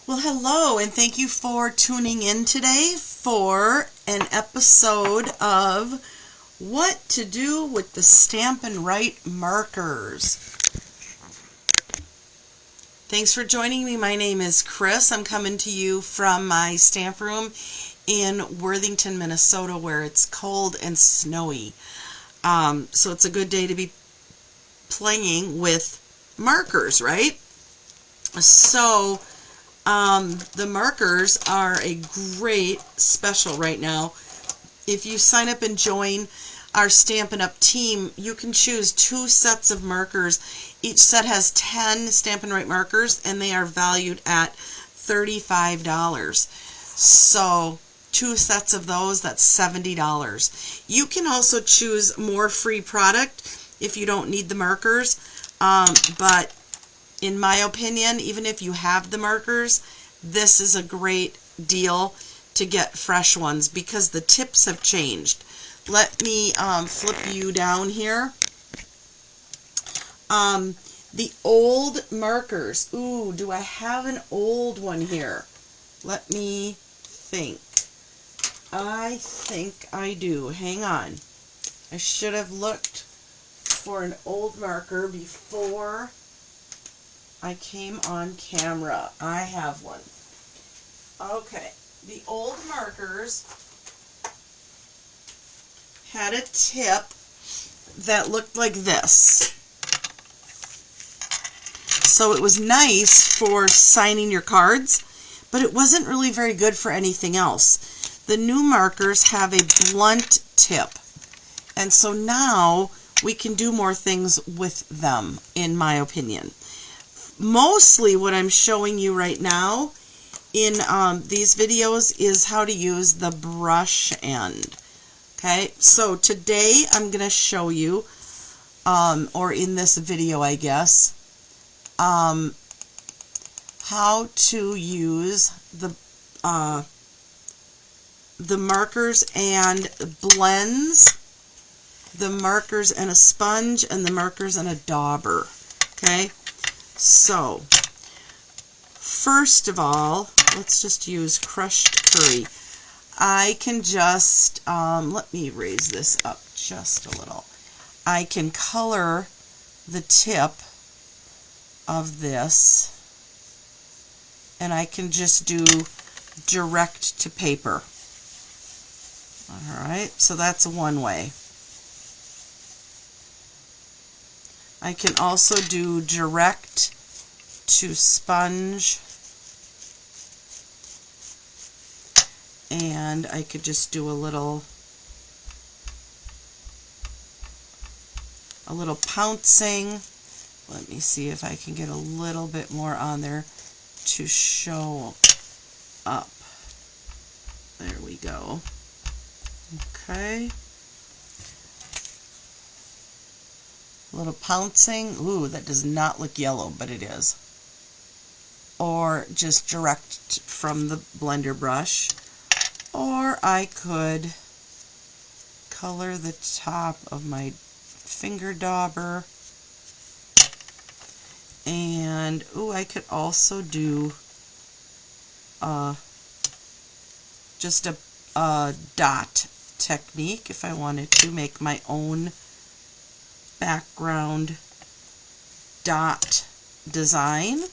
Well, hello, and thank you for tuning in today for an episode of What to Do with the Stampin Write Markers. Thanks for joining me. My name is Chris. I'm coming to you from my stamp room in Worthington, Minnesota, where it's cold and snowy. So it's a good day to be playing with markers, right? So the markers are a great special right now. If you sign up and join our Stampin' Up! Team, you can choose 2 sets of markers. Each set has 10 Stampin' Write markers, and they are valued at $35. So 2 sets of those, that's $70. You can also choose more free product if you don't need the markers, but in my opinion, even if you have the markers, this is a great deal to get fresh ones because the tips have changed. Let me flip you down here. The old markers. Ooh, do I have an old one here? Let me think. I think I do. Hang on. I should have looked for an old marker before I came on camera. I have one. Okay, the old markers had a tip that looked like this. So it was nice for signing your cards, but it wasn't really very good for anything else. The new markers have a blunt tip, and so now we can do more things with them, in my opinion. Mostly what I'm showing you right now in these videos is how to use the brush end. Okay, so today I'm going to show you, or in this video I guess, how to use the markers and blends, the markers and a sponge, and the markers and a dauber. Okay. So, first of all, let's just use crushed curry. I can just, let me raise this up just a little. I can color the tip of this, and I can just do direct to paper. Alright, so that's one way. I can also do direct to sponge, and I could just do a little pouncing. Let me see if I can get a little bit more on there to show up. There we go. Okay. A little pouncing. Ooh, that does not look yellow, but it is. Or just direct from the blender brush. Or I could color the top of my finger dauber. And, ooh, I could also do just a dot technique if I wanted to make my own background dot design.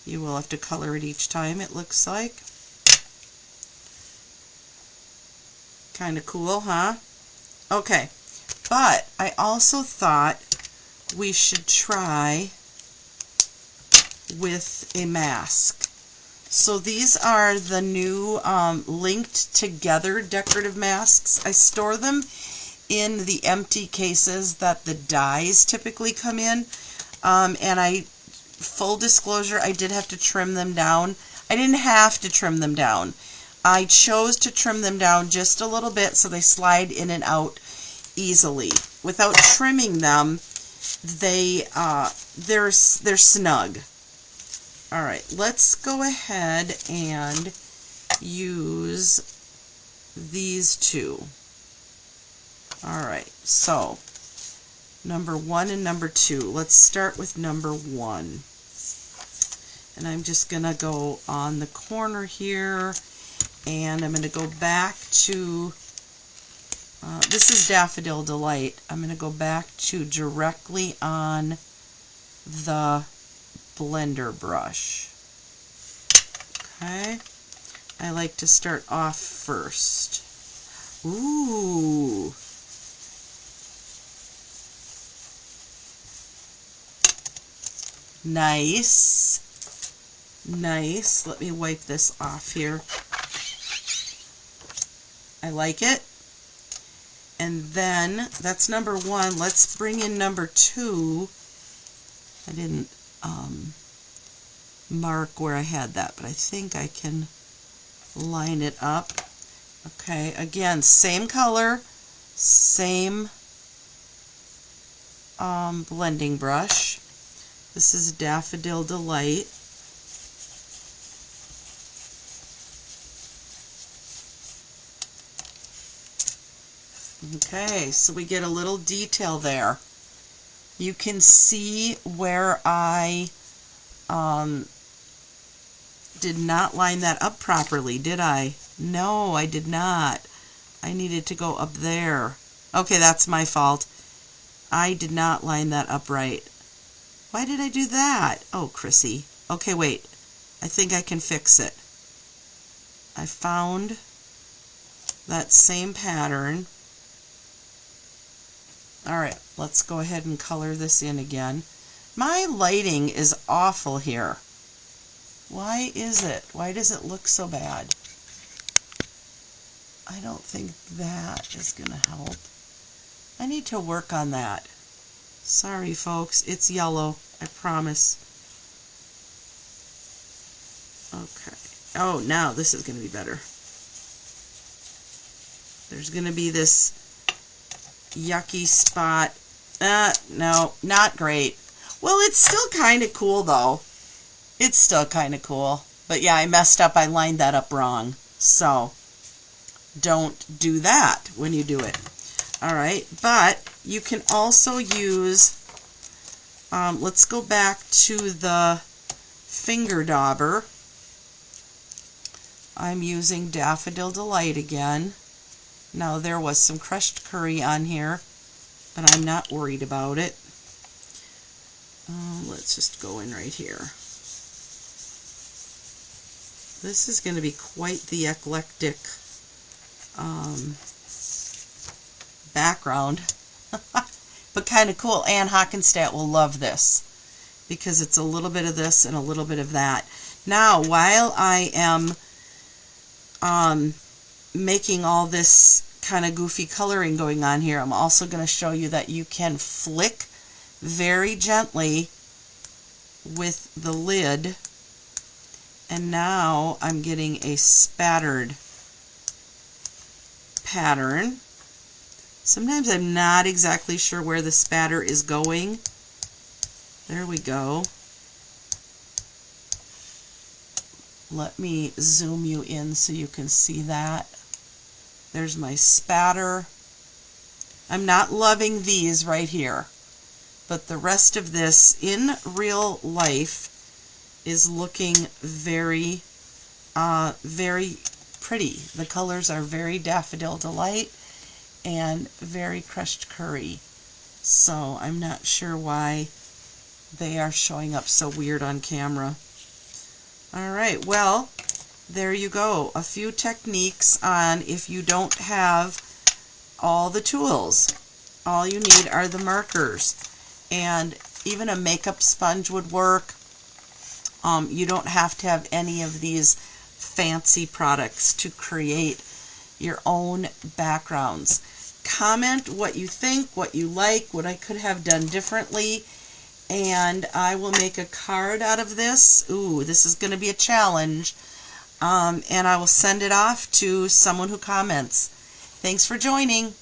You will have to color it each time, it looks like. Kind of cool, huh? Okay, but I also thought we should try with a mask. So these are the new linked together decorative masks. I store them in the empty cases that the dies typically come in, and full disclosure, I did have to trim them down. I didn't have to trim them down. I chose to trim them down just a little bit so they slide in and out easily. Without trimming them, they're snug. All right, let's go ahead and use these two. All right, so number 1 and number 2. Let's start with number 1. And I'm just going to go on the corner here, and I'm going to go back to, this is Daffodil Delight. I'm going to go back to directly on the blender brush. Okay, I like to start off first. Ooh. Nice. Nice. Let me wipe this off here. I like it. And then, that's number one. Let's bring in number two. I didn't mark where I had that, but I think I can line it up. Okay, again, same color, same blending brush. This is Daffodil Delight. Okay, so we get a little detail there. You can see where I did not line that up properly, did I? No, I did not. I needed to go up there. Okay, that's my fault. I did not line that up right. Why did I do that? Oh, Chrissy. Okay, wait. I think I can fix it. I found that same pattern. Alright, let's go ahead and color this in again. My lighting is awful here. Why is it? Why does it look so bad? I don't think that is going to help. I need to work on that. Sorry, folks. It's yellow. I promise. Okay. Oh, now this is going to be better. There's going to be this yucky spot. No, not great. Well, it's still kind of cool, though. It's still kind of cool. But yeah, I messed up. I lined that up wrong. So, don't do that when you do it. Alright, but you can also use, let's go back to the finger dauber. I'm using Daffodil Delight again. Now, there was some crushed curry on here, but I'm not worried about it. Let's just go in right here. This is going to be quite the eclectic background, but kind of cool. Ann Hockenstadt will love this because it's a little bit of this and a little bit of that. Now, while I am making all this kind of goofy coloring going on here, I'm also going to show you that you can flick very gently with the lid, and now I'm getting a spattered pattern. Sometimes I'm not exactly sure where the spatter is going. There we go. Let me zoom you in so you can see that. There's my spatter. I'm not loving these right here, but the rest of this in real life is looking very, very pretty. The colors are very Daffodil Delight and very crushed curry. So I'm not sure why they are showing up so weird on camera. Alright, well, there you go. A few techniques on if you don't have all the tools. All you need are the markers. And even a makeup sponge would work. You don't have to have any of these fancy products to create your own backgrounds. Comment what you think, what you like, what I could have done differently, and I will make a card out of this. Ooh, this is going to be a challenge. And I will send it off to someone who comments. Thanks for joining.